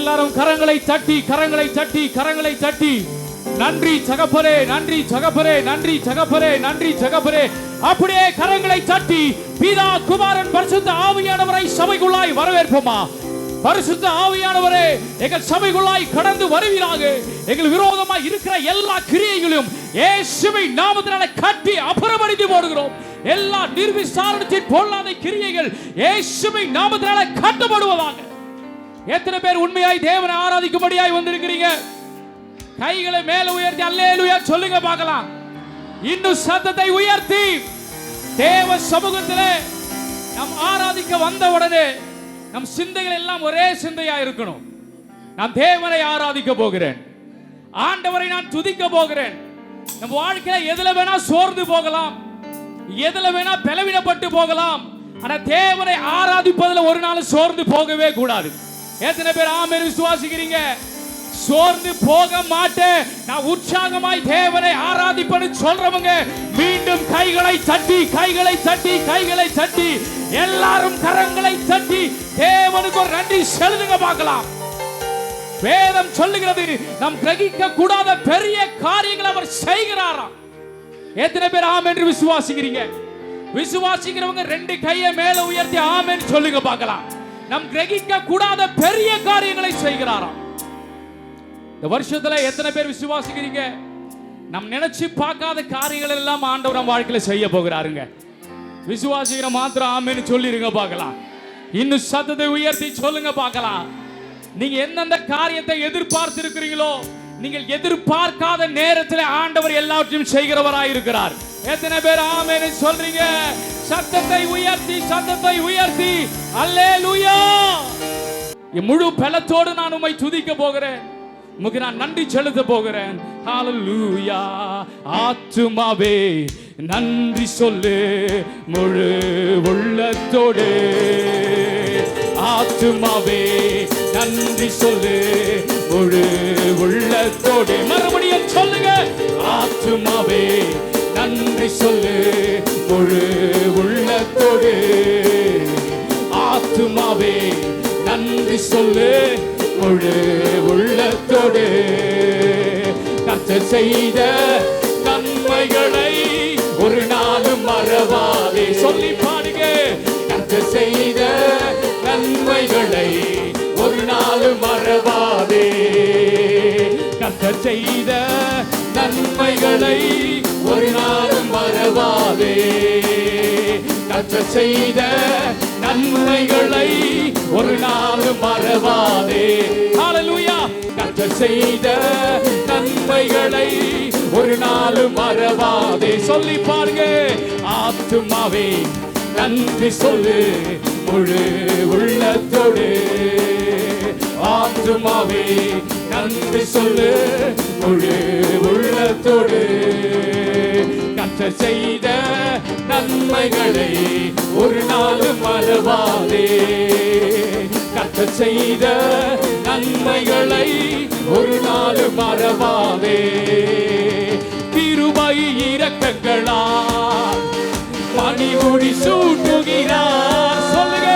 எல்லாரும் கரங்களை தட்டி கரங்களை தட்டி கரங்களை தட்டி நன்றி தகப்பரே, நன்றி தகப்பரே, நன்றி தகப்பரே, நன்றி தகப்பரே. அப்படியே கரங்களை தட்டி பிதா குமாரன் பரிசுத்த ஆவியானவரை சபைக்குள்ளாய் வரவேற்போமா? பரிசுத்த ஆவியானவரே, எங்கள் சபைக்குள்ளாய் கடந்து வருவீராக. எங்கள் விரோதமாய் இருக்கிற எல்லா கிரியைகளையும் இயேசுவின் நாமத்தினால கட்டி அப்புறப்படுத்தி போடுகிறோம். எல்லா நிர்விசாரணத்தின் பொல்லாத கிரியைகள் இயேசுவின் நாமத்தினால கட்டப்படுவதாக. எத்தனை பேர் உண்மையாய் தேவனை ஆராதிக்கும்படியாய் வந்திருக்கிறீங்க? கைகளை மேல உயர்த்தி அல்லேலூயா சொல்லுங்க பார்க்கலாம். இன்னும் சத்தத்தை உயர்த்தி தேவ சமூகத்திலே நாம் ஆராதிக்க வந்த உடனே நம் சிந்தைகள் எல்லாம் ஒரே சிந்தையா இருக்கணும். நான் தேவனை ஆராதிக்க போகிறேன், ஆண்டவரை நான் துதிக்க போகிறேன். நம் வாழ்க்கையில எதுல வேணா சோர்ந்து போகலாம், எதுல வேணா பலவீனப்பட்டு போகலாம். ஆனா தேவனை ஆராதிப்பதில் ஒரு நாள் சோர்ந்து போகவே கூடாது. எத்தனை பேர் ஆமென் விசுவாசிக்கிறீங்க? சோர்ந்து போக மாட்டேன், நான் உற்சாகமாய் தேவனை ஆராதிப்பேன்னு சொல்றவங்க மீண்டும் கைகளை தட்டி கைகளை தட்டி கைகளை தட்டி எல்லாரும் கரங்களை தட்டி தேவனுக்கு ஒரு நன்றி செலுத்துங்க பார்க்கலாம். வேதம் சொல்லுகிறது, நாம் கிரகிக்க கூடாத பெரிய காரியங்களை அவர் செய்கிறாராம். எத்தனை பேர் ஆமென் என்று விசுவாசிக்கிறீங்க? விசுவாசிக்கிறவங்க ரெண்டு கையை மேல உயர்த்தி ஆமென் சொல்லுங்க பார்க்கலாம். நாம் கிரகிக்க கூடாத பெரிய காரியங்களை செய்கிறாராம். இந்த வருஷத்துல எத்தனை பேர் விசுவாசிக்கிறீங்க? நம் நினைச்சு பார்க்காத காரியங்கள் எல்லாம் ஆண்டவர் நம் வாழ்க்கையில செய்ய போகிறாருங்க. விசுவாசிக்கிற மாத்திரம் ஆமென்னு சொல்லிருங்க பார்க்கலாம். இன்னும் சத்தத்தை உயர்த்தி சொல்லுங்க பார்க்கலாம். நீங்க எந்தெந்த காரியத்தை எதிர்பார்த்து இருக்கிறீங்களோ, நீங்கள் எதிர்பார்க்காத நேரத்தில் ஆண்டவர் எல்லாவற்றையும் செய்கிறவராய் இருக்கிறார். எத்தனை பேர் ஆமென்னு சொல்றீங்க? சத்தத்தை உயர்த்தி சத்தத்தை உயர்த்தி அல்லேலூயா. முழு பலத்தோடு நான் உம்மை துதிக்க போகிறேன், உமக்கு நான் நன்றி செலுத்த போகிறேன். ஹalleluya. ஆத்துமாவே நன்றி சொல்லு முழு உள்ளத்தோடு. ஆத்துமாவே நன்றி சொல்லு முழு உள்ளத்தோடு. மறுபடியும் சொல்லுங்க. ஆத்துமாவே நன்றி சொல்லு முழு உள்ளத்தோடு. ஆத்துமாவே நன்றி சொல்லு முழு உள்ளத்தோடு. கர்த்தர் செய்த நன்மைகளை ஒரு நாளும் மறவாதே. சொல்லி பாடுங்க. கர்த்தர் செய்த நன்மைகளை ஒரு நாளும் மறவாதே. கர்த்தர் செய்த நன்மைகளை ஒரு நாளும் மறவாதே. கர்த்தர் செய்த நன்மைகளை ஒரு நாளும் மறவாதே. ஹalleluya. கர்த்தர் செய்த நன்மைகளை ஒரு நாளும் மறவாதே. சொல்லி பாருங்க. ஆத்துமாவே நன்றி சொல்லு முழு உள்ளத்தோடு. ஆத்துமாவே நன்றி சொல்லு முழு உள்ளத்தோடு. கர்த்தர் செய்த நன்மைகளை ஒரு நாளும் மறவாதே. கர்த்தர் செய்த நன்மைகளை ஒரு நாளும் மறவாதே. கிருபை இரக்கங்களால் மணிமுடி சூட்டுகிறார். சொல்லுங்க.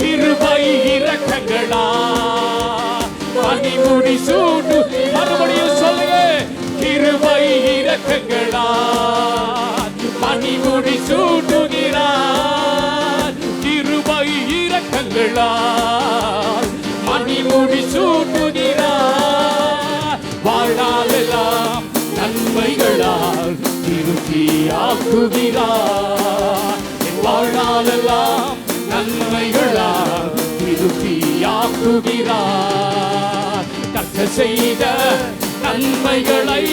கிருபை இரக்கங்களால் மணிமுடி சூட்டு. மறுபடியும் சொல்லுங்க. கிருபை இரக்கங்களால் மணிமுடி சூட்டுகிறார். கிருபை இரக்கங்களால் மணிமுடி சூட்டுகிறார். வாழ்நாளெல்லாம் நன்மைகளால் திருப்தியாக்குகிறார். வாழ்நாளெல்லாம் நன்மைகளால் திருப்தியாக்குகிறார். கர்த்தர் செய்த நன்மைகளை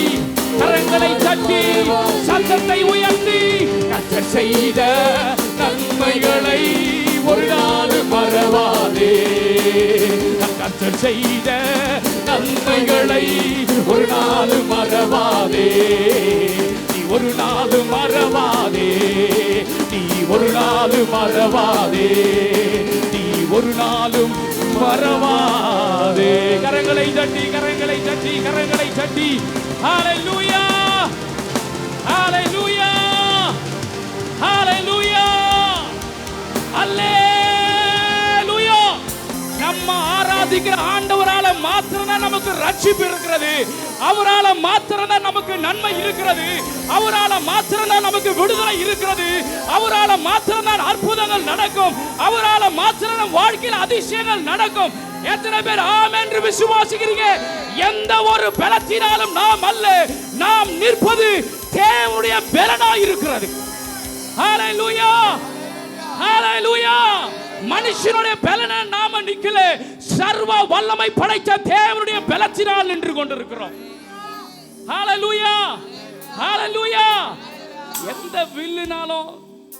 கரங்களை தட்டி சத்தத்தை உயர்த்தி கர்த்தர் செய்த நன்மைகளை ஒரு நாள் மறவாதே. கர்த்தர் செய்த நன்மைகளை ஒரு நாள் மறவாதே. நீ ஒரு நாள் மறவாதே. நீ ஒரு நாள் மறவாதே. நீ ஒரு நாளும் மறவாதே. கரங்களை தட்டி கரங்களை தட்டி கரங்களை தட்டி ஹalleluya ஹalleluya ஹalleluya அல்லேலூயா. நம்ம ஆராதனை ஆராதிக்கிற ஆண்டவரால மாத்திரம் நமக்கு ரட்சிப்பு இருக்கிறது. அவரால மாத்திரம் நமக்கு நன்மை இருக்கிறது. அவரால மாத்திரம் நமக்கு விடுதலை இருக்கிறது. அவரால மாத்திரம் அற்புதங்கள் நடக்கும். அவரால மாத்திரம் வாழ்க்கையில் அதிசயங்கள் நடக்கும். எத்தனை பேர் ஆமென் என்று விசுவாசிக்கிறீங்க? எந்த ஒரு பலத்தினாலும் நாம் அல்ல, நாம் நிற்பது தேவனுடைய பலனாய் இருக்கிறது. ஹalleluya, ஹalleluya. மனுஷனுடைய பலனை நாம நிக்கல, சர்வ வல்லமை படைத்த தேவனுடைய பலத்தினால் நின்று கொண்டிருக்கிறோம். ஹalleluya, ஹalleluya. எந்த வில்லினாலும்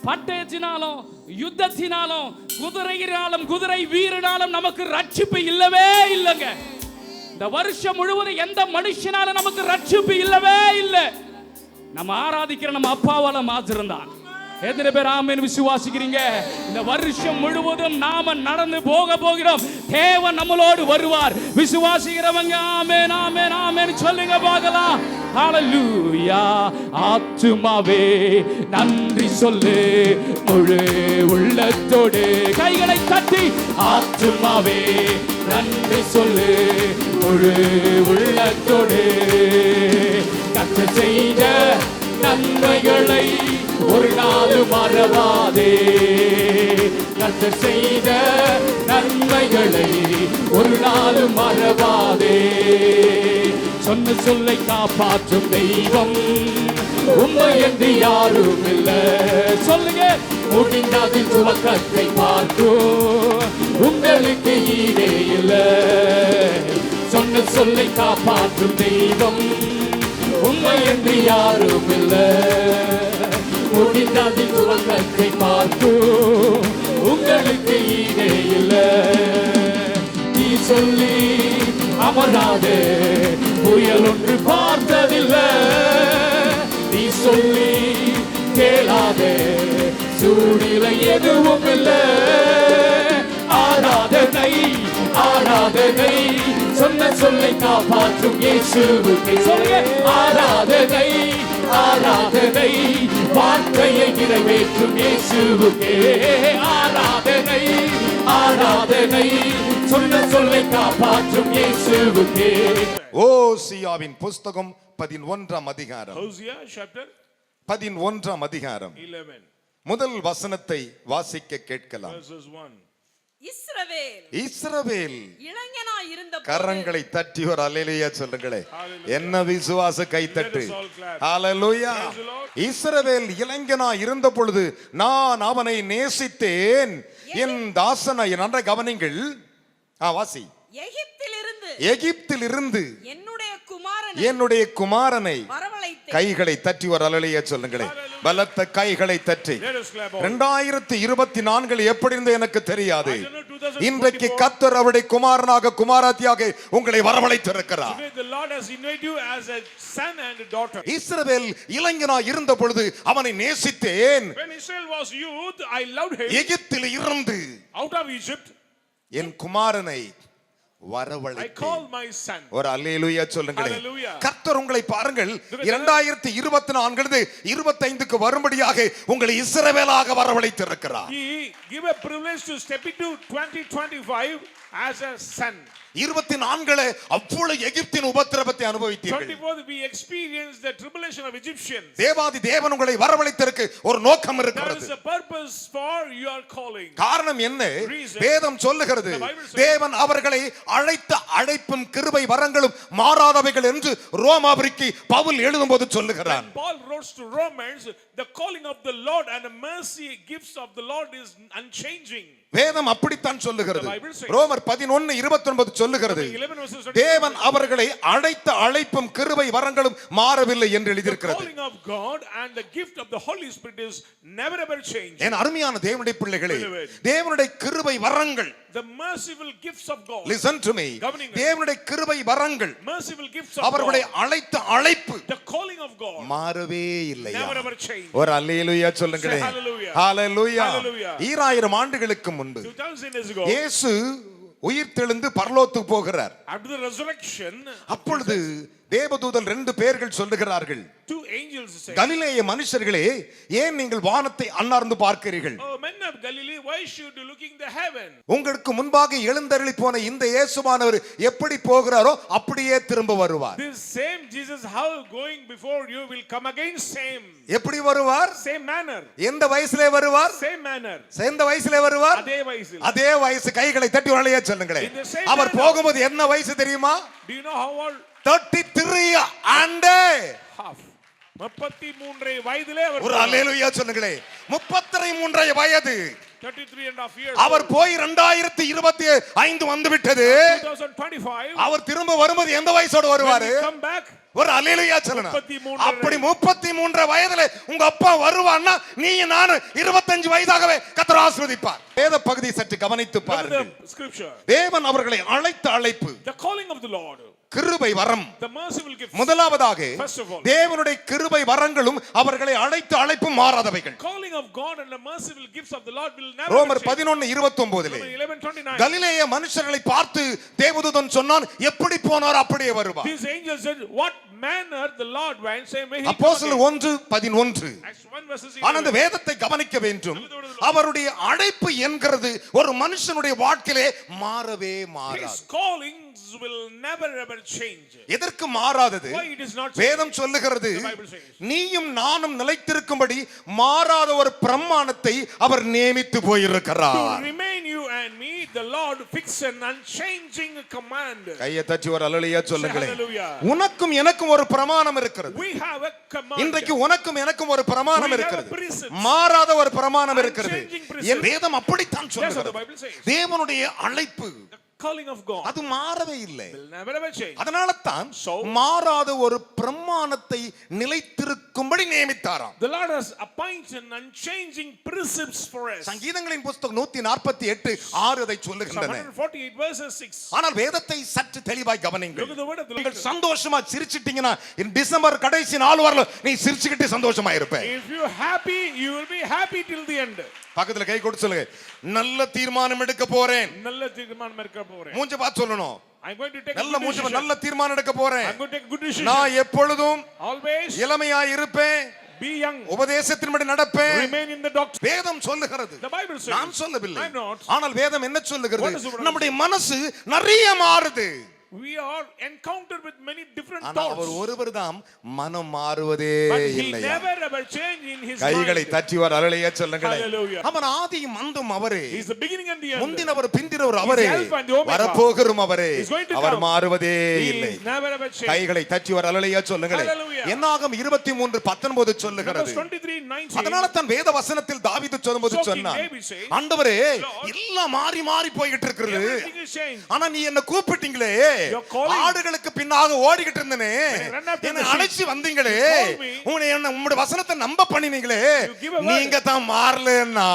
பட்டயத்தினாலும் யுத்தத்தினாலும் குதிரையினாலும் குதிரை வீரனாலும் நமக்கு ரட்சிப்பு இல்லவே இல்லைங்க. இந்த வருஷம் முழுவதும் எந்த மனுஷனாலும் நமக்கு ரட்சிப்பு இல்லவே இல்லை. நம்ம ஆராதிக்கிற நம்ம அப்பாவால மாத்திரம்தான். எத்தனை பேர் ஆமென் விசுவாசிக்கிறீங்க? இந்த வருஷம் முழுவதும் நாம நடந்து போகிறோம். தேவன் நம்மளோடு வருவார். விசுவாசிக்கிறவங்க ஆமென் ஆமென் ஆமென் சொல்லுங்க பார்க்கலாம். ஹalleluya. ஆத்துமாவே நன்றி சொல்லு முழு உள்ளத்தோடு. கைகளை தட்டி ஆத்துமாவே நன்றி சொல்லு முழு உள்ளத்தோடு. கர்த்தர் செய்த நன்மைகளை ஒரு நாள் மறவாதே. கர்த்தர் செய்த நன்மைகளை ஒரு நாள் மறவாதே. சொன்ன சொல்லை காப்பாற்றும் தெய்வம் உண்மை என்று யாரும் இல்லை. சொல்லுங்க. முடிந்ததின் துவக்கத்தை பார்க்கும் உங்களுக்கு ஈடே இல்லை. சொன்ன சொல்லை காப்பாற்றும் தெய்வம் உண்மை என்று யாரும் இல்லை. முடிந்ததின் துவக்கத்தை பார்க்கும் உங்களுக்கு ஈடே இல்லை. நீ சொல்லி அமராதே புயல் ஒன்று பார்த்ததில்லை. நீ சொல்லி கேளாதே சூழ்நிலை எதுவும் இல்லை. ஆராதனை ஆராதனை சொன்ன சொல்லை காப்பாற்றும் இயேசுவுக்கே. சொல்லுங்க. ஆராதனை ஆராதனை வார்த்தையை நிறைவேற்றும் இயேசுவுக்கே. ஆராதனை ஆராதனை சொன்ன சொல்லை காப்பாற்றும் இயேசுவுக்கே. ஓசியாவின் புஸ்தகம் 11ஆம் அதிகாரம். Hosea chapter 11ஆம் அதிகாரம் 11 முதல் வசனத்தை வாசிக்க கேட்கலாம். verses 1. இஸ்ரவேல் இளைஞனாய் இருந்தபோது கரங்களை தட்டி ஒரு அல்லேலூயா சொல்லுங்களே. என்ன விசுவாச கைத்தட்டு. ஹalleluya. இஸ்ரவேல் இளைஞனாய் இருந்த பொழுது நான் அவனை நேசித்தேன். என் தாசனை நன்றாக கவனிங்கள். வாசி. எகிப்திலிருந்து என்னுடைய குமாரனை கைகளை தட்டி ஒரு அல்லேலூயா சொல்லுங்களே. பலத்த கைகளை தட்டி. 2024 எப்படி இருந்து எனக்கு தெரியாது. இன்றைக்கு கர்த்தர் அவருடைய குமாரனாக குமாரத்தியாக உங்களை வரவழைத்திருக்கிறார். இஸ்ரவேல் இளைஞனாய் இருந்த பொழுது அவனை நேசித்தேன். எகிப்தில் இருந்து என் குமாரனை வரவழைத்தேன். ஒரு அல்லேலூயா சொல்லுங்களே. கர்த்தர் உங்களை பாருங்கள் 2024 25க்கு வரும்படியாக உங்களை இஸ்ரவேலாக வரவழைத்திருக்கிறார். He give a privilege to step into 2025 as a son. 24 அவ்வளவு எகிப்தின் உபத்திரவத்தை அனுபவித்தீர்கள். 24 we experienced the tribulation of Egyptians. தேவாதி தேவன் உங்களை வரவழைத்திருக்கு ஒரு நோக்கம் இருக்கிறது. There is a purpose for your calling. காரணம் என்ன? வேதம் சொல்லுகிறது தேவன் அவர்களை அழைத்த அழைப்பும் கிருபை வரங்களும் மாறாதவைகள் என்று ரோமாபுரிக்கு பவுல் எழுதும்போது சொல்லுகிறார். Paul wrote to Romans, the calling of the Lord and the mercy gifts of the Lord is unchanging. வேதம் அப்படித்தான் சொல்லுகிறது. ரோமர் 11:29 சொல்லுகிறது தேவன் அவர்களை அழைத்த அழைப்பும் கிருபை வரங்களும் மாறவில்லை என்று எழுதியிருக்கிறது. The calling of God and the gift of the Holy Spirit is never ever changed. என் அருமையான தேவனுடைய பிள்ளைகளே, தேவனுடைய கிருபை வரங்கள், the merciful gifts of God, listen to me, தேவனுடைய கிருபை வரங்கள், merciful gifts of அவருடைய அழைத்த அழைப்பு, the calling of God மாறவே இல்லை. never ever changed. ஒரு அல்லேலூயா சொல்லுங்களே. ஹalleluya. 2000 ஆண்டுகளுக்கு முன்பு 2000 years ago இயேசு உயிர்த்தெழுந்து பரலோகத்துக்கு போகிறார். after the resurrection அப்பொழுது தேவதூதன் 2 பேர்கள் சொல்லுகிறார்கள், 2 angels say, கலிலேய மனுஷர்களே, ஏன் நீங்கள் வானத்தை அண்ணார்ந்து பார்க்கிறீர்கள்? "Oh men of Galilee, why should you looking the heaven? உங்களுக்கு முன்பாக எழுந்தருளி போன இந்த இயேசுவானவர் எப்படி போகிறாரோ அப்படியே திரும்ப வருவார். This same Jesus, how going before you, will come again same. எப்படி வருவார்? Same manner. எந்த வயசுல வருவார்? Same manner. எந்த வயசுல வருவார்? அதே வயசில். அதே வயசு. கைகளை தட்டி உடனே சொல்லுங்களேன். In the same our manner. போகும்போது என்ன வயசு தெரியுமா? Do you know how old? 33 and Half. 33 வயதிலே அவர் ஒரு அல்லேலூயா சொல்லுங்களேன். 33 வயது. 33 and a half years. அவர் போய் 2025 வந்து விட்டது. 2025. அவர் திரும்ப வரும்போது எந்த வயசோட வருவாரு? When he come back, ஒரு அல்லேலூயா சொல்லணும். 33 அப்படி 33 வயதுல உங்க அப்பா வருவான்னா நீ நானும் 25 வயதாகவே கர்த்தர் ஆசீர்வதிப்பார். வேத பகுதி சற்று கவனித்து look at பாருங்கள். the scripture. தேவன் அவர்களை அழைத்த அழைப்பு The calling of the Lord. கிருபை வரம். The merciful gift. முதலாவதாக First of all, தேவனுடைய கிருபை வரங்களும் அவர்களை அழைத்த அழைப்பும் மாறாதவைகள். calling of God and the merciful gifts of the Lord will never ரோமர் change. 11:29 Romans 11:29. கலிலேய மனுஷர்களை பார்த்து தேவதூதன் சொன்னான், எப்படி போனார் அப்படியே வருவார். These angels said, what manner the Lord went, say may he come அப்போஸ்தலர் again. 1:11. Acts 1 verses ஆனா அந்த 11. வேதத்தை கவனிக்க வேண்டும். அவருடைய அழைப்பு என்கிறது ஒரு மனுஷனுடைய வாழ்க்கையிலே மாறவே மாறாது. His callings will never ever change. எதற்கு மாறாதது? Why it is not வேதம் சொல்லுகிறது, The Bible says. நீயும் நானும் நிலைத்திருக்கும்படி மாறாத ஒரு பிரமாணத்தை அவர் நியமித்து To போயிருக்கிறார். remain you and me, the Lord fixed an unchanging command. கையை தட்டி ஒரு அல்லேலூயா சொல்லுங்களேன். hallelujah. உனக்கும் எனக்கும் ஒரு பிரமாணம் இருக்கிறது. We have a command. இன்றைக்கு உனக்கும் எனக்கும் ஒரு பிரமாணம் We have இருக்கிறது. a precept. மாறாத ஒரு பிரமாணம் இருக்கிறது. Unchanging precept. என் வேதம் அப்படித்தான் That's what the சொல்லுகிறது. Bible says. தேவனுடைய அழைப்பு The calling of God அது மாறவே இல்லை. will never ever change. அதனால தான் So, மாறாத ஒரு பிரமாணத்தை நிலைத்திருக்கும்படி நியமித்தாராம். the Lord has appointed unchanging precepts for us. சங்கீதங்களின் புத்தகம் 148:6 அதை Psalm சொல்லுகின்றன. 148 verses 6. ஆனால் வேதத்தை சற்று தெளிவாய் கவனிங்கள். Look at the word of the நீங்கள் Lord. சந்தோஷமா சிரிச்சிட்டீங்கன்னா டிசம்பர் கடைசி நாள் வரல நீ சிரிச்சுக்கிட்டு சந்தோஷமா இருப்ப. If you happy, you will be happy till the end. பக்கத்துல கை கொடுத்து சொல்லுங்க, நல்ல தீர்மானம் எடுக்க போறேன். நல்ல தீர்மானம் எடுக்க போறேன். மூஞ்ச பார்த்து சொல்லணும். I'm going to take a நல்ல good மூஞ்ச decision. நல்ல தீர்மானம் எடுக்க போறேன். I'm going to take a good decision. நான் எப்பொழுதும் Always இளமையாய் இருப்பேன். be young. உபதேசத்தின்படி நடப்பேன். Remain in the doctrine. வேதம் சொல்லுகிறது. The Bible says. நான் சொல்லவில்லை. I'm not. ஆனால் வேதம் என்ன What does the சொல்லுகிறது? word நம்முடைய மனசு நிறைய மாறுது. We are encountered with many different ஆனா thoughts. அவர் ஒருவர் தான் மனம் மாறுவதே But he இல்லையா? never ever changed in his கைகளை mind. தட்டி வர அலைய சொல்லுங்களேன். Hallelujah. அவன் ஆதியும் அந்தும் அவரே, He is the beginning and the end. முந்தினவர் பிந்தினவர் அவரே, He is Alpha and the Omega. வரப்போகிறோம் அவரே, He is going to our come. மாறுவதே He இல்லை. is never ever changed. கைகளை தட்டி வர அலைய சொல்லுங்களேன். Hallelujah. என்னாகும் 23:19 சொல்லுகிறது. Numbers 23:19. அதனால தான் வேத வசனத்தில் தாவீது சொல்லும்போது So King சொன்னான், David says, ஆண்டவரே Lord, எல்லாம் மாறி மாறி போயிட்டு இருக்குது. everything is changed. ஆனா நீ என்ன கூப்பிட்டீங்களே, You're calling. ஆடுகளுக்கு பின்னாக ஓடிக்கிட்டு இருந்தனே, When I run after என்ன the sheep, அழைச்சி வந்தீங்களே, you called me. உங்களுடைய வசனத்தை நம்ப பண்ணினீங்களே, You give a word. நீங்க தான் மாறலன்னா.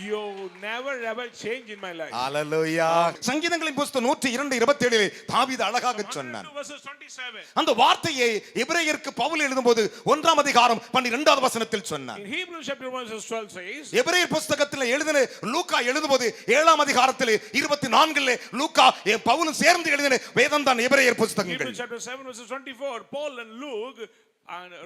You never ever change in my life. ஹalleluya. சங்கீதங்களின் புத்தகம் 102:27 தாவீது அழகாக சொன்னான். 102 verses 27. அந்த வார்த்தையை எபிரேயருக்கு பவுல் எழுதும்போது 1ஆம் அதிகாரம் 12வது வசனத்தில் சொன்னான். In Hebrews chapter 1 verse 12 says, எபிரேயர் புத்தகத்தில் எழுதின லூக்கா எழுதும்போது 7ஆம் அதிகாரத்தில் 24 லூக்கா பவுலும் சேர்ந்து எழுதின வேதம் தான் எபிரேயர் புத்தகங்கள். Hebrews chapter 7 verses 24, Paul and Luke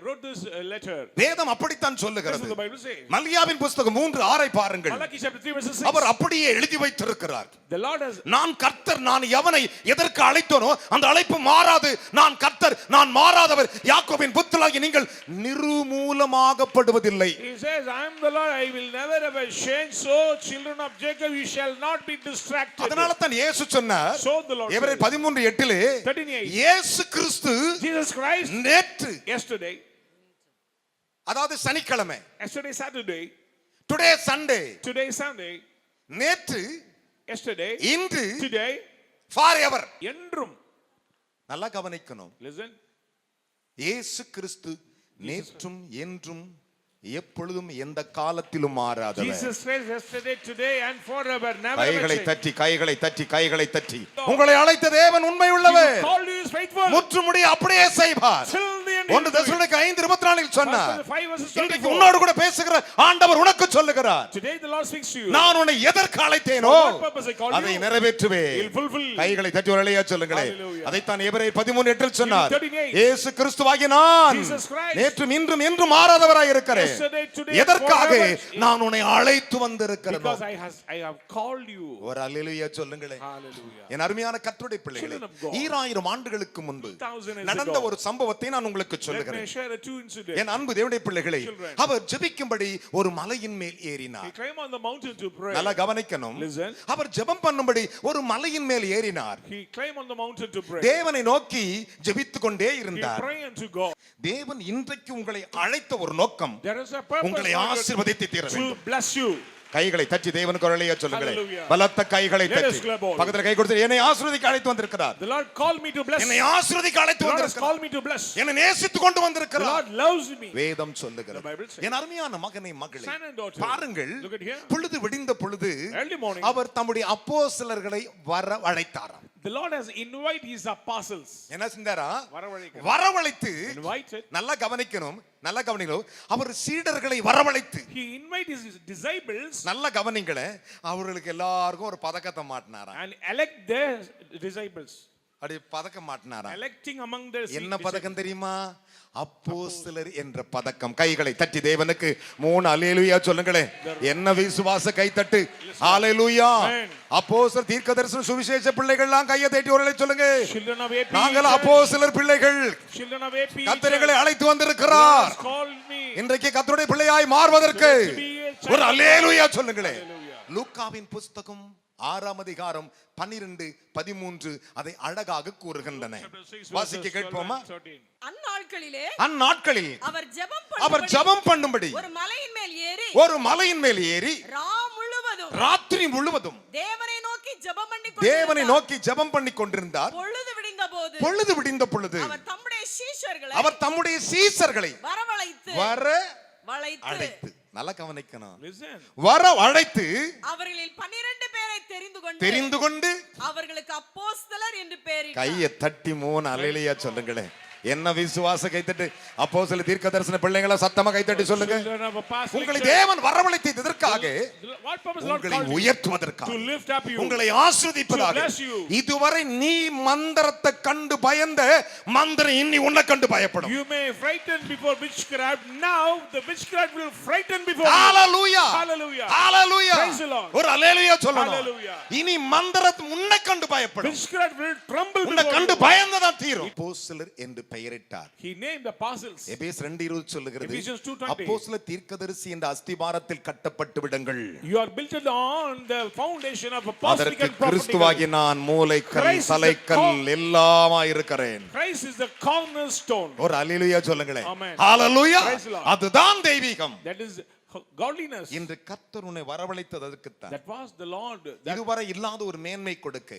wrote this letter. வேதம் அப்படித்தான் That's சொல்லுகிறது. what the Bible says. மல்கியாவின் புத்தகம் 3:6 பாருங்கள். Malachi chapter 3 verses 6. அவர் அப்படியே எழுதி வைத்திருக்கிறார். The Lord has நான் கர்த்தர், நான் எவனை எதற்கு அழைத்தனோ அந்த அழைப்பு மாறாது. நான் கர்த்தர், நான் மாறாதவர். யாக்கோபின் புத்திரராகிய நீங்கள் நிர்மூலமாகப்படுவதில்லை. He says, I am the Lord, I will never ever change. So children of Jacob, you shall not be distracted. அதனால தான் இயேசு சொன்னார். So the Lord எபிரேயர் 13:8 13:8. இயேசு கிறிஸ்து Jesus Christ நேற்று, yesterday, அதாவது சனிக்கிழமை, yesterday Saturday, today Sunday, today Sunday, நேற்று, yesterday, இன்று, today, forever. என்றும். நல்லா கவனிக்கணும். Listen. இயேசு கிறிஸ்து நேற்றும் என்றும் எப்பொழுதும் எந்த காலத்திலும் மாறாதவர். Jesus Christ yesterday, today and forever, never ever கைகளை change. தட்டி கைகளை தட்டி கைகளை தட்டி உங்களை அழைத்த தேவன் உண்மை உள்ளவர். He called you is faithful. முற்றுமுடி அப்படியே செய்வார். Till the end 1 தெசலோனிக்கர் 5:24 சொன்னார். 5 verses இன்றைக்கு 24. உன்னோடு கூட பேசுகிற ஆண்டவர் உனக்கு சொல்லுகிறார், Today the Lord speaks to you. நான் உன்னை எதற்கு அழைத்தேனோ For what purpose I called அதை you? நிறைவேற்றுவேன். He'll fulfill. கைகளை தட்டி ஒரு அல்லேலூயா சொல்லுங்களே. Hallelujah. அதைத்தான் எபிரேயர் 13:8 சொன்னார். 13:8. இயேசு கிறிஸ்துவாகிய நான் Jesus Christ. நேற்றும் இன்றும் என்றும் மாறாதவராய் இருக்கிறேன். Yesterday, today, எதற்காக forever. நான் உன்னை அழைத்து வந்திருக்கிறேன். Because I have called you. ஒரு அல்லேலூயா சொல்லுங்களே. Hallelujah. என் அருமையான கர்த்தருடைய பிள்ளைகளே, Children of God. 2000 ஆண்டுகளுக்கு முன்பு 2000 years நடந்த ago. ஒரு சம்பவத்தை நான் உங்களுக்கு Let me சொல்லுகிறேன். share a two incident. என் அன்பு தேவனுடைய பிள்ளைகளே, Children. அவர் ஜெபிக்கும்படி ஒரு மலையின் மேல் He ஏறினார். climbed on the mountain to pray. நல்லா கவனிக்கணும். Listen. அவர் ஜெபம் பண்ணும்படி ஒரு மலையின் மேல் ஏறினார். He climbed on the mountain to pray. தேவனை நோக்கி ஜெபித்துக் கொண்டே He இருந்தார். prayed unto God. தேவன் இன்றைக்கு உங்களை அழைத்த ஒரு நோக்கம் There is a purpose உங்களை for God ஆசீர்வதித்து தீர to வேண்டும். bless you. கைகளை தட்டி தேவனுக்கு ஒரு அல்லேலூயா சொல்லுங்களே. Hallelujah. பலத்த கைகளை Let us தட்டி clap all. பக்கத்துல கை கொடுத்து என்னை ஆசீர்வதிக்க அழைத்து வந்திருக்கிறார். The Lord called me to bless. என்னை ஆசீர்வதிக்க அழைத்து The Lord has வந்திருக்கிறார். called me to bless. என்னை நேசித்துக் கொண்டு The வந்திருக்கிறார். Lord loves me. வேதம் சொல்லுகிறது. The Bible says. என் அருமையான மகனை மகளே, Son and daughter. பாருங்கள், Look at here. பொழுது விடிந்த பொழுது Early morning. அவர் தம்முடைய அப்போஸ்தலர்களை வரவழைத்தாராம். The Lord has invited his apostles. என்ன செஞ்சாரா? வரவழைக்கிறார். வரவழைத்து, Invited. நல்லா கவனிக்கணும், நல்லா கவனிக்கணும், அவர் சீடர்களை வரவழைத்து, He invited his disciples நல்லா கவனிங்களே, அவர்களுக்கு எல்லாருக்கும் ஒரு பதக்கத்தை மாட்டினாராம். and elect their disciples. அப்படி பதக்கம் மாட்டினாராம். Electing among their என்ன பதக்கம் தெரியுமா? அப்போஸ்தலர் என்ற பதக்கம். கைகளை தட்டி தேவனுக்கு 3 அல்லேலூயா சொல்லுங்களே. என்ன விசுவாச கை தட்டு. ஹalleluya. அப்போஸ்தலர் தீர்க்கதரிசன சுவிசேஷ பிள்ளைகள்லாம் கையை தட்டி ஒருவேளை சொல்லுங்க. Children of AP. நாங்கள் அப்போஸ்தலர் பிள்ளைகள். Children of AP. கர்த்தரை அழைத்து வந்திருக்கிறார். Called me. இன்றைக்கு கர்த்தருடைய பிள்ளையாய் மாறுவதற்கு ஒரு அல்லேலூயா சொல்லுங்களே. லூக்காவின் புஸ்தகம் 6ஆம் அதிகாரம் 12, 13 அதை அழகாக கூறுகின்றன. வாசிக்க கேட்போமா? அந்நாட்களில் அவர் ஜெபம் பண்ணும்படி ஒரு மலையின் மேல் ஏறி ராத்திரி முழுவதும் தேவனை நோக்கி ஜெபம் பண்ணி கொண்டிருந்தார். பொழுது விடிந்த பொழுது அவர் தம்முடைய சீஷர்களை வரவழைத்து, நல்லா கவனிக்கணும், வரவழைத்து அவர்களில் 12 பேரை தெரிந்து கொண்டு அவர்களுக்கு அப்போஸ்தலர் என்று பெயரிட்டார். கையை தட்டி 3 அல்லேலூயா சொல்லுங்களே. என்ன விசுவாச கைத்தட்டு. அப்போஸ்தல தீர்க்கதரிசன பிள்ளைகளை சத்தமா கைத்தட்டி சொல்லுங்க. உங்களை தேவன் வரவழைத்தது எதற்காக? உங்களை உயர்த்துவதற்காக, உங்களை ஆசீர்வதிப்பதற்காக. இதுவரை நீ மந்திரத்தை கண்டு பயந்த மந்திரம் இனி உன்னை கண்டு பயப்படும். You may frighten before witchcraft. Now the witchcraft will frighten before you. Hallelujah. Hallelujah. Hallelujah. Praise the Lord. ஒரு அல்லேலூயா சொல்லணும். Hallelujah. இனி மந்திரம் உன்னை கண்டு பயப்படும். Witchcraft will tremble உன்னை before கண்டு you. பயந்ததான் தீரும். அப்போஸ்தலர் என்று பெயரிட்டார். He named the apostles. எபேசியர் 2:20 சொல்லுகிறது, Ephesians 2:20. அப்போஸ்தல தீர்க்கதரிசி என்ற அஸ்திபாரத்தில் கட்டப்பட்டு விடுங்கள். You are built on the foundation of apostolic அதற்கு and prophetic. கிறிஸ்துவாகிய நான் மூலைக்கல், Christ is the தலைக்கல் எல்லாமா இருக்கிறேன். Christ is the cornerstone. ஒரு அல்லேலூயா சொல்லுங்களேன். Amen. Hallelujah. Praise the Lord. அதுதான் தெய்வீகம். That is godliness. இன்று கர்த்தர் உன்னை வரவழைத்தது அதுக்குத்தான். That was the Lord. இதுவரை இல்லாத ஒரு மேன்மை கொடுக்க.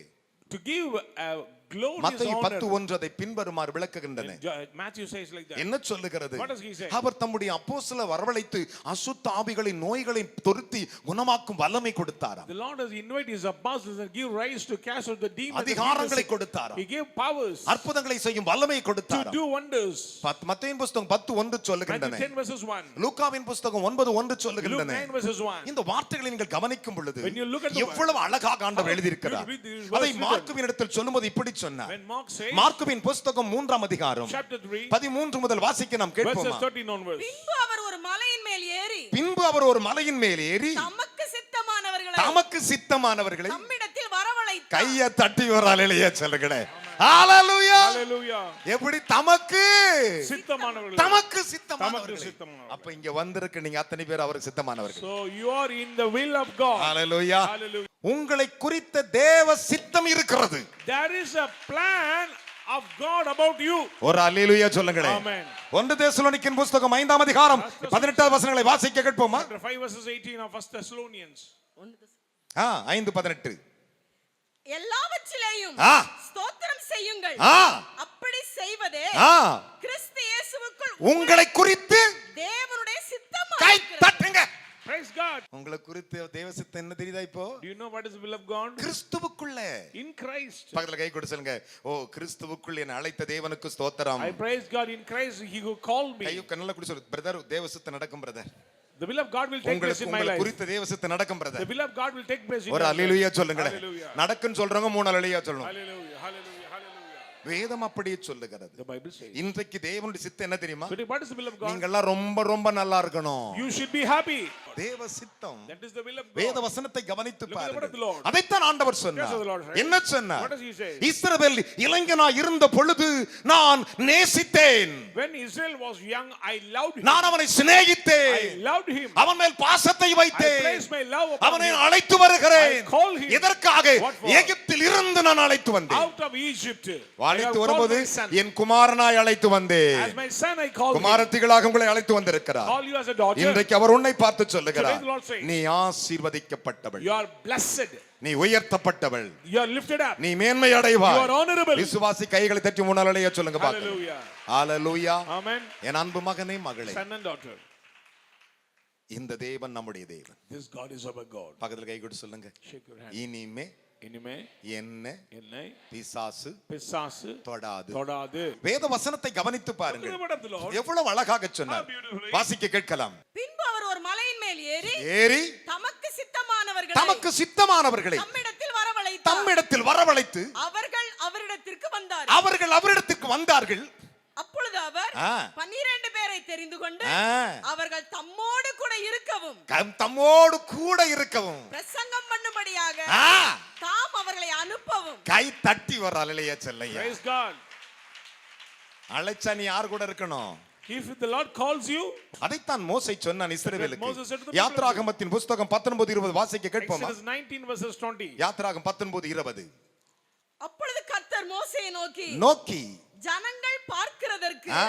To give a glorious மத்தேயு honor. 10:1 அதை பின்வருமாறு விளக்குகின்றன. Matthew says like that. என்ன சொல்லுகிறது? What does he say? அவர் தம்முடைய அப்போஸ்தலரை வரவழைத்து அசுத்த ஆவிகளின் நோய்களை துரத்தி குணமாக்கும் வல்லமை கொடுத்தாராம். The Lord has invited his apostles and give rise to cast out the demons. அதிகாரங்களை கொடுத்தாராம். He gave powers. அற்புதங்களை செய்யும் வல்லமையை To கொடுத்தாராம். do wonders. மத்தேயு புத்தகம் 10:1 சொல்லுகின்றன. Matthew 10 verses 1. லூக்காவின் புத்தகம் 9:1 Luke சொல்லுகின்றன. 9 verses 1. இந்த வார்த்தைகளை நீங்கள் கவனிக்கும் பொழுது When you look at the எவ்வளவு அழகாக ஆண்டவர் எழுதி இருக்கிறார். Read these verses அதை written. மார்க்குவின் இடத்தில் சொல்லும்போது இப்படி சொன்னார். When Mark says, மார்க்குவின் புத்தகம் 3ஆம் அதிகாரம் chapter 3 13 முதல் வாசிக்க நாம் verses கேட்போமா? 13 onwards. பின்பு அவர் ஒரு மலையின் மேல் ஏறி பின்பு அவர் ஒரு மலையின் மேல் ஏறி தமக்கு சித்தமானவர்களை தம்மிடத்தில் வரவழைத்தார். கையை தட்டி ஒரு அல்லேலூயா சொல்லுங்களேன். ஹalleluya. Hallelujah. எப்படி தமக்கு சித்தமானவர்கள். தமக்கு சித்தமானவர்கள். சித்தமானவர்கள். அப்ப இங்க வந்திருக்க நீங்க அத்தனை பேர் அவருக்கு சித்தமானவர்கள். So you are in the will of God. Hallelujah. Hallelujah. உங்களை குறித்த தேவ சித்தம் இருக்கிறது. There is a plan of God about you. ஒரு அல்லேலூயா சொல்லுங்களேன். Amen. 1 தெசலோனிக்கேயர் புத்தகம் 5ஆம் அதிகாரம் 18வது வசனங்களை வாசிக்க கேட்போமா? Chapter 5 verses 18 of 1 Thessalonians. 5:18. எல்லாவற்றிலேயும் ஸ்தோத்திரம் செய்யுங்கள். அப்படி செய்வதே கிறிஸ்து இயேசுவுக்குள் உங்களை குறித்து தேவனுடைய சித்தமாய் கை இருக்கிறது. தட்டுங்க. Praise God. உங்களை உங்களை குறித்து தேவ சித்தம் என்ன தெரியுதா இப்போ? Do you know what is the will of God? கிறிஸ்துவுக்குள்ள. In Christ. பக்கத்துல கை கொடுத்து சொல்லுங்க, ஓ கிறிஸ்துவுக்குள்ள என்னை அழைத்த தேவனுக்கு ஸ்தோத்திரம். I praise God in Christ, he who called me. கையை நல்லா குடி சொல்லு, பிரதர் தேவ சித்தம் நடக்கும் brother. The will of God will take place in my life. குறித்த தேவ சித்தம் நடக்கும் brother. The will of God will take place in ஒரு அல்லேலூயா சொல்லுங்க. Hallelujah. நடக்குன்னு சொல்றவங்க 3 அல்லேலூயா சொல்லணும். Hallelujah, hallelujah, hallelujah. வேதம் அப்படியே சொல்லுகிறது. The Bible says. இன்றைக்கு தேவனுடைய சித்தம் என்ன தெரியுமா? So what is the will of God? நீங்க எல்லாம் ரொம்ப ரொம்ப நல்லா இருக்கணும். You should be happy. தேவ சித்தம். That is the will of God. வேத வசனத்தை கவனித்து Look at the word of the பாருங்கள். Lord. அதைத்தான் ஆண்டவர் That's what the சொன்னார். Lord said. என்ன சொன்னார்? What does he say? இஸ்ரவேல் இளைஞனா இருந்த பொழுது நான் நேசித்தேன். When Israel was young, I loved him. நான் அவனை சிநேகித்தேன். I loved him. அவன் மேல் பாசத்தை I வைத்தேன். placed my love upon அவனை him. அழைத்து வருகிறேன். I call him. எதற்காக? What for? எகிப்தில் இருந்து நான் அழைத்து வந்தேன். Out of Egypt. I have அழைத்து called வரும்போது my son. என் குமாரனாய் அழைத்து வந்தேன். As my son I called him. குமாரத்திகளாக உங்களை அழைத்து வந்திருக்கிறார். Call you as a daughter. இன்றைக்கு அவர் உன்னை பார்த்து சொல்லுகிறார், Today the Lord says, நீ ஆசீர்வதிக்கப்பட்டவள், You are blessed. நீ உயர்த்தப்பட்டவள், You are lifted up. நீ மேன்மை அடைவாய். You are honorable. விசுவாசி கைகளை தட்டி 3 அல்லேலூயா சொல்லுங்க பாக்கலாம். Hallelujah. ஹalleluya. Amen. என் அன்பு மகனே மகளே, Son and daughter. இந்த தேவன் நம்முடைய தேவன். This God is our God. பக்கத்துல கை கொடுத்து சொல்லுங்க, Shake your hand. இனிமே இனிமே என்ன என்னை பிசாசு பிசாசு தொடாது. தொடாது. வேத வசனத்தை கவனித்து பாருங்கள். Look at the word of the Lord. எவ்வளவு அழகாக சொன்னார். How beautifully. வாசிக்க கேட்கலாம். பின்பு அவர் ஒரு மலையின் மேல் ஏறி ஏறி தமக்கு சித்தமானவர்களை தமக்கு சித்தமானவர்களை தம்மிடத்தில் வரவழைத்தார். தம்மிடத்தில் வரவழைத்து அவர்கள் அவரிடத்திற்கு வந்தார். அவர்கள் அவரிடத்திற்கு வந்தார்கள். அப்பொழுது அவர் ஆ. 12 பேரை தெரிந்து கொண்டு ஆ. அவர்கள் தம்மோடு கூட இருக்கவும் தம்மோடு கூட இருக்கவும் பிரசங்கம் பண்ணும்படியாக ஆ. தாம் அவர்களை அனுப்பவும் கை தட்டி வர அல்லையா சொல்லையா. Praise God. அழைச்சா நீ யார் கூட இருக்கணும்? If the Lord calls you, அதைத்தான் மோசே சொன்னான் இஸ்ரவேலுக்கு. Moses said to the people, யாத்ராகமத்தின் புத்தகம் 19:20 வாசிக்க கேட்போமா? Exodus 19 verses 20. யாத்ராகம் 19:20. அப்பொழுது கர்த்தர் மோசேயை நோக்கி ஜனங்கள் பார்க்கிறதற்கு ஆ.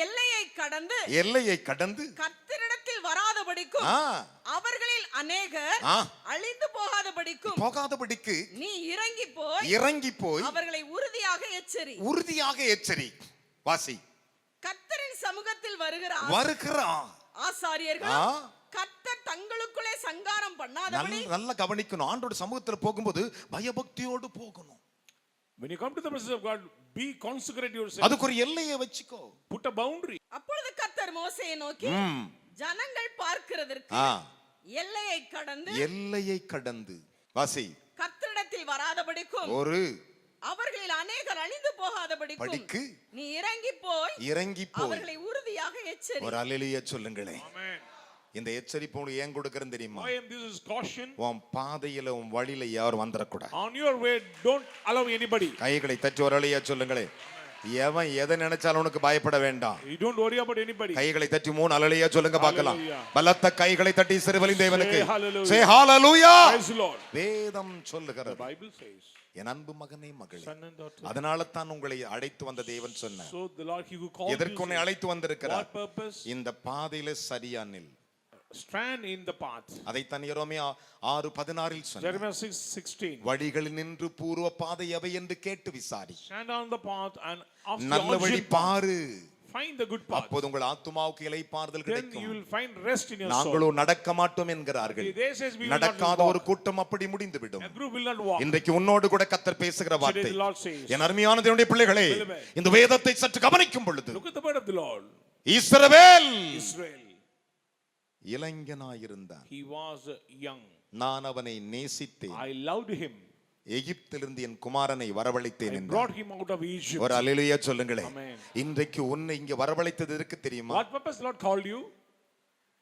எல்லையை கடந்து எல்லையை கடந்து கர்த்தரிடத்தில் வராதபடிக்கும் ஆ. அவர்களில் அநேகர் ஆ. அழிந்து போகாதபடிக்கும் போகாதபடிக்கு நீ இறங்கி போய் அவர்களை உறுதியாக எச்சரி. வாசி. கர்த்தரின் சமூகத்தில் வருகிற ஆசாரியர்கள் ஆ. கர்த்தர் தங்களுக்குள்ளே சங்காரம் பண்ணாதபடி நல்ல கவனிக்கணும். ஆண்டோட சமூகத்துல போகும்போது பயபக்தியோடு போகணும். When you come to the presence of God, be consecrate yourself. அதுக்கு ஒரு எல்லையை வச்சுக்கோ. Put a boundary. அப்பொழுது கர்த்தர் மோசேயை நோக்கி ஜனங்கள் பார்க்கிறதற்கு ஆ. எல்லையை கடந்து வாசி. கர்த்தரிடத்தில் வராதபடிக்கும் ஒரு அவர்களில் அநேகர் அழிந்து போகாதபடிக்கும் படிக்கு நீ இறங்கி போய் அவர்களை உறுதியாக எச்சரி. ஒரு அல்லேலூயா சொல்லுங்களே. Amen. இந்த எச்சரிப்பு உங்களுக்கு ஏன் கொடுக்கறேன்னு தெரியுமா? Why am this is caution? உன் பாதையில உன் வழியில யாரும் வந்துடக்கூடாது. On your way, don't allow anybody. கைகளை தட்டி ஒரு அல்லேலூயா சொல்லுங்களே. எவன் எதை நினைச்சாலும் உனக்கு பயப்பட வேண்டாம். You don't worry about anybody. கைகளை தட்டி 3 அல்லேலூயா சொல்லுங்க பார்க்கலாம். Hallelujah. பலத்த கைகளை தட்டி இஸ்ரவேலின் தேவனுக்கு Say hallelujah. say hallelujah. Praise the Lord. வேதம் சொல்லுகிறது. The Bible says, என் அன்பு மகனே மகளே, son and daughter. அதனால தான் உங்களை அழைத்து வந்த தேவன் சொன்னார். So the Lord, he who called எதற்கு உன்னை you, அழைத்து வந்திருக்கிறார்? what purpose? இந்த பாதையில சரியா நில். Stand in the path. அதைத்தான் எரேமியா 6:16 சொன்னார். Jeremiah 6:16. வழிகளில் நின்று பூர்வ பாதை எவை என்று கேட்டு விசாரி. Stand on the path and ask the நல்ல வழி origin path. பாரு. Find the good path. அப்போது உங்கள் ஆத்துமாவுக்கு இளைப்பாறுதல் Then you கிடைக்கும். will find rest in your soul. நாங்களோ நடக்க மாட்டோம் என்கிறார்கள். They says we will not நடக்காத walk. ஒரு கூட்டம் அப்படி முடிந்து விடும். A group will not walk. இன்றைக்கு உன்னோடு கூட கர்த்தர் பேசுகிற Today வார்த்தை. the Lord says, என் அருமையான தேவனுடைய பிள்ளைகளே, இந்த வேதத்தை சற்று கவனிக்கும் பொழுது look at the word of the Lord. Israel Israel, இளைஞனாயிருந்தான். he was young. நான் அவனை நேசித்தேன். I loved him. எகிப்திலிருந்து என் குமாரனை வரவழைத்தேன் I என்றார். brought him out of Egypt. ஒரு அல்லேலூயா சொல்லுங்களே. Amen. இன்றைக்கு உன்னை இங்க வரவழைத்தது எதற்கு தெரியுமா? What purpose the Lord called you?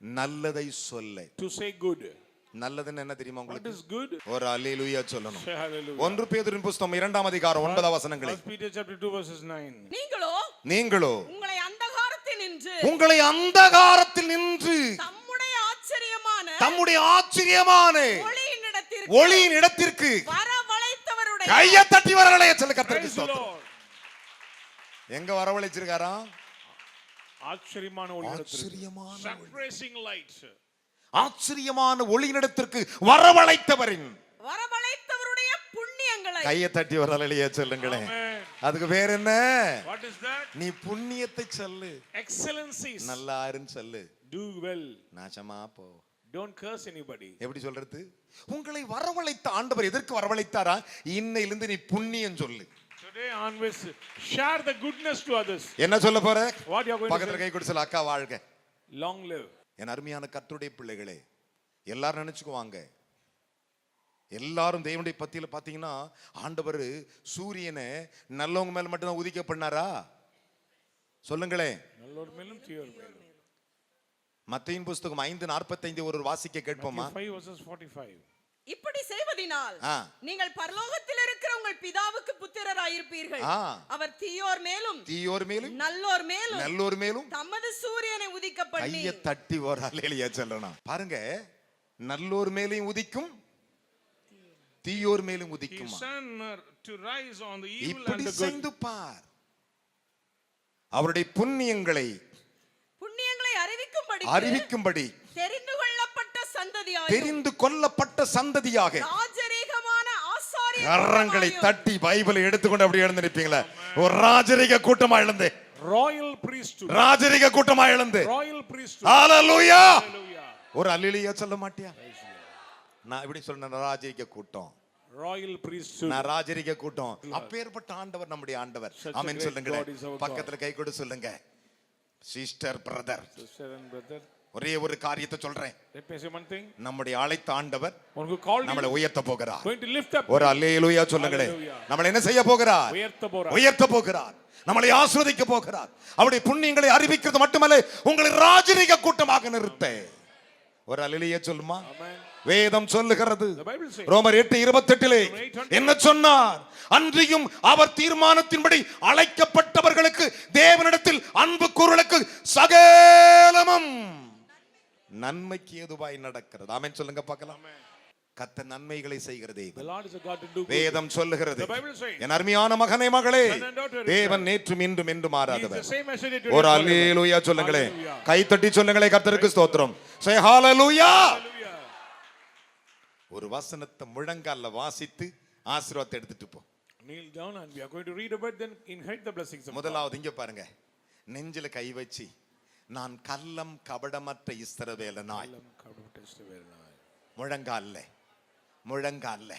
நல்லதை சொல்ல. To say good. நல்லதுன்னு என்ன தெரியுமா What உங்களுக்கு? is good? ஒரு அல்லேலூயா சொல்லணும். Say hallelujah. 1 பேதுருவின் புத்தகம் 2ஆம் அதிகாரம் 9 வசனங்களே. 1 Peter chapter 2 verses 9. நீங்களோ உங்களை அந்தகாரத்தில் நின்று தம்முடைய ஆச்சரியமான ஒளியின் இடத்திற்கு வரவழைத்தவருடைய கையை தட்டி வரவழைய சொல்ல கர்த்தருக்கு Praise the ஸ்தோத்திரம். Lord. எங்க வரவழைச்சிருக்காரா? ஆச்சரியமான ஒளியிடத்திற்கு. ஆச்சரியமான ஒளி. Surprising light. ஆச்சரியமான ஒளியிடத்திற்கு வரவழைத்தவரின் வரவழைத்தவருடைய புண்ணியங்களை கையை தட்டி வரவழைய சொல்லுங்களேன். Amen. அதுக்கு பேர் என்ன? What is that? நீ புண்ணியத்தை சொல்லு. Excellencies. நல்லா இருன்னு சொல்லு. Do well. நாசமா போ. Don't curse anybody. எப்படி சொல்றது? உங்களை வரவழைத்த ஆண்டவர் எதற்கு வரவழைத்தாரா? இன்னையிலிருந்து நீ புண்ணியம் சொல்லு. Today onwards, share the goodness to others. என்ன சொல்ல போற? What you are going to பக்கத்துல say? கை கொடுத்து சொல்ல, அக்கா வாழ்க. Long live. என் அருமையான கர்த்தருடைய பிள்ளைகளே, எல்லாரும் நினைச்சுக்குவாங்க, எல்லாரும் தேவனுடைய பத்தியில பாத்தீங்கன்னா ஆண்டவர் சூரியனை நல்லவங்க மேல மட்டும் தான் உதிக்க பண்ணாரா? சொல்லுங்களே. நல்லோர் மேலும் தீயோர் மேலும். மத்தேயின் புஸ்தகம் 5:45 ஒரு வாசிக்க கேட்போமா? 5 verses 45. இப்படி செய்வதினால் நீங்கள் பரலோகத்தில் இருக்கிற உங்கள் பிதாவுக்கு புத்திரராயிருப்பீர்கள். அவர் தீயோர் மேலும் நல்லோர் மேலும் தமது சூரியனை உதிக்க பண்ணி. கையை தட்டி ஒரு அல்லேலூயா சொல்லணும். பாருங்க, நல்லோர் மேலும் உதிக்கும், தீயோர் மேலும் உதிக்கும். இப்படி செய்து பார். அவருடைய புண்ணியங்களை அறிவிக்கும்படி தெரிந்து கொள்ளப்பட்ட சந்ததியாக ராஜரீகமான ஆசாரிய கரங்களை தட்டி பைபிளை எடுத்துக்கொண்டு அப்படி எழுந்து நிற்பீங்களா? ஒரு ராஜரீக கூட்டமா எழுந்து, ராயல் priesthood, ராஜரீக கூட்டமா எழுந்து, ராயல் priesthood. ஹalleluya. ஒரு அல்லேலூயா சொல்ல மாட்டியா? நான் இப்படி சொல்றேன், ராஜரீக கூட்டம், ராயல் priesthood. நான் ராஜரீக கூட்டம். அப்பேற்பட்ட ஆண்டவர் நம்முடைய ஆண்டவர். ஆமென் சொல்லுங்க. பக்கத்துல கை கொடு சொல்லுங்க. Sister brother, sister and brother, ஒரே ஒரு காரியத்தை சொல்றேன். let me say one thing. நம்முடைய அழைத்த ஆண்டவர் one who called நம்மளை you உயர்த்த போகிறார். going to lift up. ஒரு அல்லேலூயா சொல்லுங்களே. நம்மளை என்ன செய்ய போகிறார்? உயர்த்த போகிறார். நம்மளை ஆசீர்வதிக்க போகிறார். அவருடைய புண்ணியங்களை அறிவிக்கிறது மட்டுமல்ல, உங்களை ராஜரீக கூட்டமாக நிறுத்த. ஒரு அல்லேலூயா சொல்லுமா? வேதம் சொல்லுகிறது, ரோமர் 8:28 என்ன சொன்னார்? அன்றியும் அவர் தீர்மானத்தின்படி அழைக்கப்பட்டவர்களுக்கு தேவனிடத்தில் அன்பு கூறுவதற்கு சகலமும் நன்மைக்கு ஏதுவாய் நடக்கிறது. ஆமென் சொல்லுங்க பார்க்கலாம். கர்த்தர் நன்மைகளை செய்கிறதே வேதம் சொல்லுகிறது. என் அருமையான மகனே மகளே, தேவன் நேற்றும் இன்றும் என்றும் மாறாதவர். ஒரு அல்லேலூயா சொல்லுங்களே. கை தட்டி சொல்லுங்களே, கர்த்தருக்கு ஸ்தோத்திரம். சே ஹalleluya. ஒரு வசனத்தை முழங்கால்ல வாசித்து ஆசீர்வாதத்தை எடுத்துட்டு போ. Kneel down and we are going to read about then inherit the blessings of God. முதலாவது இங்க பாருங்க, நெஞ்சில கை வச்சு, நான் கள்ளம் கபடமற்ற இஸ்ரவேலனாய். முழங்கால்ல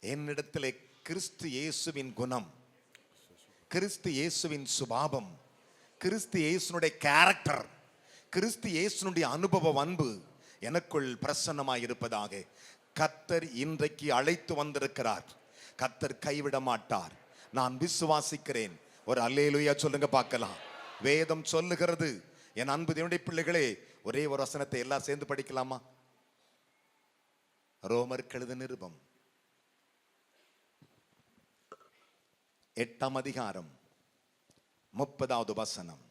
என்னிடத்திலே கிறிஸ்து இயேசுவின் குணம், கிறிஸ்து இயேசுவின் சுபாவம், கிறிஸ்து இயேசுனுடைய கேரக்டர், கிறிஸ்து இயேசுனுடைய அனுபவ அன்பு எனக்குள் பிரசன்னமாய் இருப்பதாக. கர்த்தர் இன்றைக்கு அழைத்து வந்திருக்கிறார். கர்த்தர் கைவிட மாட்டார். நான் விசுவாசிக்கிறேன். ஒரு அல்லேலூயா சொல்லுங்க பார்க்கலாம். வேதம் சொல்லுகிறது. என் அன்பு தேவனுடைய பிள்ளைகளே, ஒரே ஒரு வசனத்தை எல்லாம் சேர்ந்து படிக்கலாமா? ரோமர் எழுதின நிருபம் 8ஆம் அதிகாரம் 30வது வசனம்.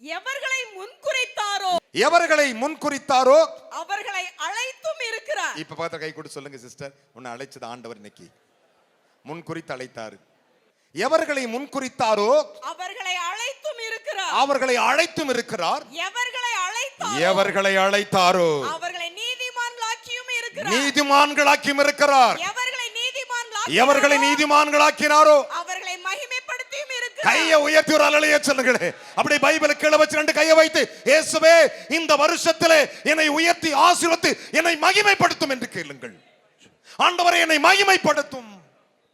எவர்களை முன்குறித்தாரோ அவர்களை அழைத்தும் இருக்கிறார். இப்ப பார்த்த கை கொடு சொல்லுங்க சிஸ்டர், உன்னை அழைச்சது ஆண்டவர். இன்னைக்கு முன்குறித்து அழைத்தாரு. எவர்களை முன்குறித்தாரோ அவர்களை அழைத்தும் இருக்கிறார். எவர்களை அழைத்தாரோ அவர்களை நீதிமான்களாக்கியும் இருக்கிறார். எவர்களை நீதிமான்களாக்கினாரோ அவர்களை மகிமைப்படுத்தியும் இருக்கிறார். கையை உயர்த்தி ஒரு அல்லேலூயா சொல்லுங்களே. அப்படி பைபிளை கீழ வச்சு ரெண்டு கையை வைத்து, இயேசுவே இந்த வருஷத்திலே என்னை உயர்த்தி ஆசீர்வதித்து என்னை மகிமைப்படுத்தும் என்று கேளுங்கள். ஆண்டவரே என்னை மகிமைப்படுத்தும்.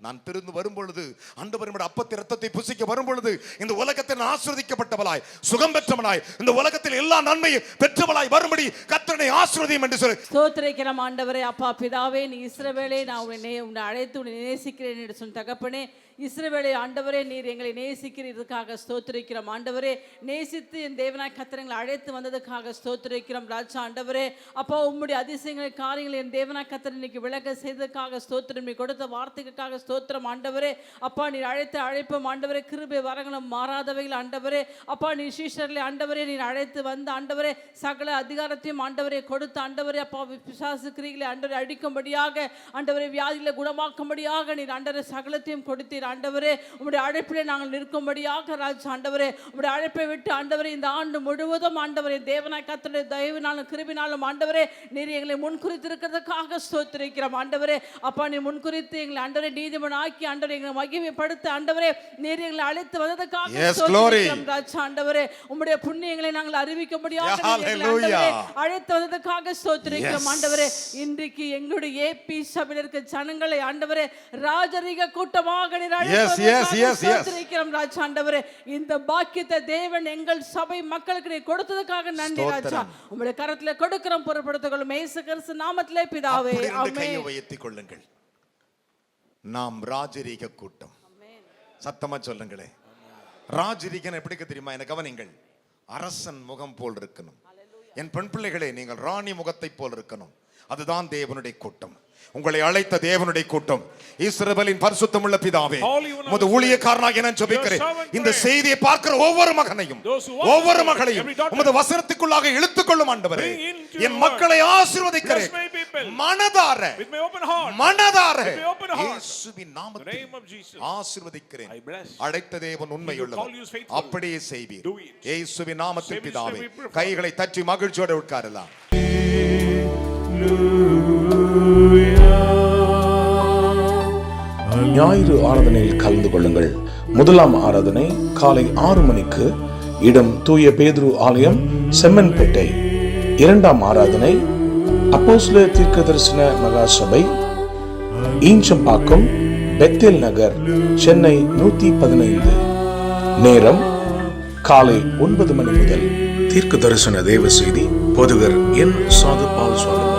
நான் திருந்து வரும் பொழுது, ஆண்டவரின் அப்பத்தை இரத்தத்தை புசிக்க வரும் பொழுது, இந்த உலகத்தில் ஆசீர்வதிக்கப்பட்டவளாய், சுகம் பெற்றவளாய், இந்த உலகத்தில் எல்லா நன்மையும் பெற்றவளாய் வரும்படி கர்த்தரை ஆசீர்வதியும் என்று சொல்லி ஸ்தோத்திரிக்கிறோம். ஆண்டவரே, அப்பா பிதாவே, நீ இஸ்ரவேலை நான் உன்னை அழைத்து உன்னை நேசிக்கிறேன் என்று சொன்ன தகப்பனே, இஸ்ரவேலை ஆண்டவரே நீர் எங்களை நேசிக்கிறதுக்காக ஸ்தோத்திரிக்கிறோம். ஆண்டவரே, நேசித்து என் தேவனாய் கர்த்தர் எங்களை அழைத்து வந்ததுக்காக ஸ்தோத்திரிக்கிறோம். ராஜா ஆண்டவரே, அப்பா உம்முடைய அதிசயங்களை காரியங்களை என் தேவனாய் கர்த்தர் இன்னைக்கு விளக்க செய்ததுக்காக ஸ்தோத்திரம். நீ கொடுத்த வார்த்தைக்காக ஸ்தோத்திரம். ஆண்டவரே, அப்பா நீர் அழைத்த அழைப்பும் ஆண்டவரே கிருபை வரங்களும் மாறாதவைகள். ஆண்டவரே, அப்பா நீ சீஷர்களை ஆண்டவரே நீர் அழைத்து வந்த ஆண்டவரே சகல அதிகாரத்தையும் ஆண்டவரே கொடுத்த ஆண்டவரே, அப்பா பிசாசு கிரிகளை ஆண்டவரை அடிக்கும்படியாக, ஆண்டவரை வியாதியில குணமாக்கும்படியாக நீர் ஆண்டவரை சகலத்தையும் கொடுத்தீர். ஆண்டவரே உம்முடைய அழைப்பிலே நாங்கள் நிற்கும்படியாக ராஜா ஆண்டவரே உம்முடைய அழைப்பை விட்டு ஆண்டவரே இந்த ஆண்டு முழுவதும் ஆண்டவரே தேவனாய் கர்த்தருடைய தயவினாலும் கிருபையினாலும் ஆண்டவரே நீர் எங்களை முன்குறித்திருக்கிறதுக்காக ஸ்தோத்திரிக்கிறோம் ஆண்டவரே. அப்பா நீ முன்குறித்து எங்களை ஆண்டவரே நீதிமன்றம் ஆக்கி ஆண்டவரே எங்களை மகிமைப்படுத்த ஆண்டவரே நீர் எங்களை அழைத்து வந்ததுக்காக ஸ்தோத்திரிக்கிறோம் ராஜா ஆண்டவரே. உம்முடைய புண்ணியங்களை நாங்கள் அறிவிக்கும்படியாக அழைத்து வந்ததுக்காக ஸ்தோத்திரிக்கிறோம் ஆண்டவரே. இன்றைக்கு எங்களுடைய ஏபி சபையில் இருக்க ஜனங்களை ஆண்டவரே ராஜரீக கூட்டமாக ஸ்தோத்திரிக்கிறோம் ராஜா ஆண்டவரே. இந்த பாக்கியத்தை தேவன் எங்கள் சபை மக்களுக்கு நீ கொடுத்ததுக்காக நன்றி ராஜா. உம்முடைய கரத்திலே கொடுக்கிறோம் பொறுப்படுத்திக் கொள்ளும் இயேசு கிறிஸ்து நாமத்திலே பிதாவே ஆமென். கையை உயர்த்திக் கொள்ளுங்கள். நாம் ராஜரீக கூட்டம். சத்தமா சொல்லுங்களே. ராஜரீகம் எப்படி தெரியுமா? எனக்கு கவனிங்கள். அரசன் முகம் போல் இருக்கணும். என் பெண் பிள்ளைகளே நீங்கள் ராணி முகத்தை போல் இருக்கணும். அதுதான் தேவனுடைய கூட்டம். உங்களை அழைத்த தேவனுடைய கூட்டம். இஸ்ரவேலின் பரிசுத்தமுள்ள பிதாவே உமது ஊழியக்காரனாக நான் ஜெபிக்கிறேன். இந்த செய்தியை பார்க்கிற ஒவ்வொரு மகனையும் ஒவ்வொரு மகளையும் உமது வசனத்துக்குள்ளாக இழுத்துக் கொள்ளும் ஆண்டவரே. என் மக்களை ஆசீர்வதிக்கிறேன் மனதார மனதார இயேசுவின் நாமத்தில் ஆசீர்வதிக்கிறேன். அழைத்த தேவன் உண்மையுள்ளவர். அப்படியே செய்வீர் இயேசுவின் நாமத்தில் பிதாவே. கைகளை தட்டி மகிழ்ச்சியோடு உட்காரலாம். ஞாயிறு ஆராதனையில் கலந்து கொள்ளுங்கள். முதலாம் ஆராதனை காலை 6 மணிக்கு, இடம் தூய பேதுரு ஆலயம், செம்மன்பேட்டை. இரண்டாம் ஆராதனை அப்போஸ்தலர் தீர்க்கதரிசன மகா சபை, ஈஞ்சம்பாக்கம், பெத்தேல் நகர், சென்னை 115. நேரம் காலை 9 மணி முதல். தீர்க்க தரிசன தேவ செய்தி போதகர் என் சாது பால் சுவாமி.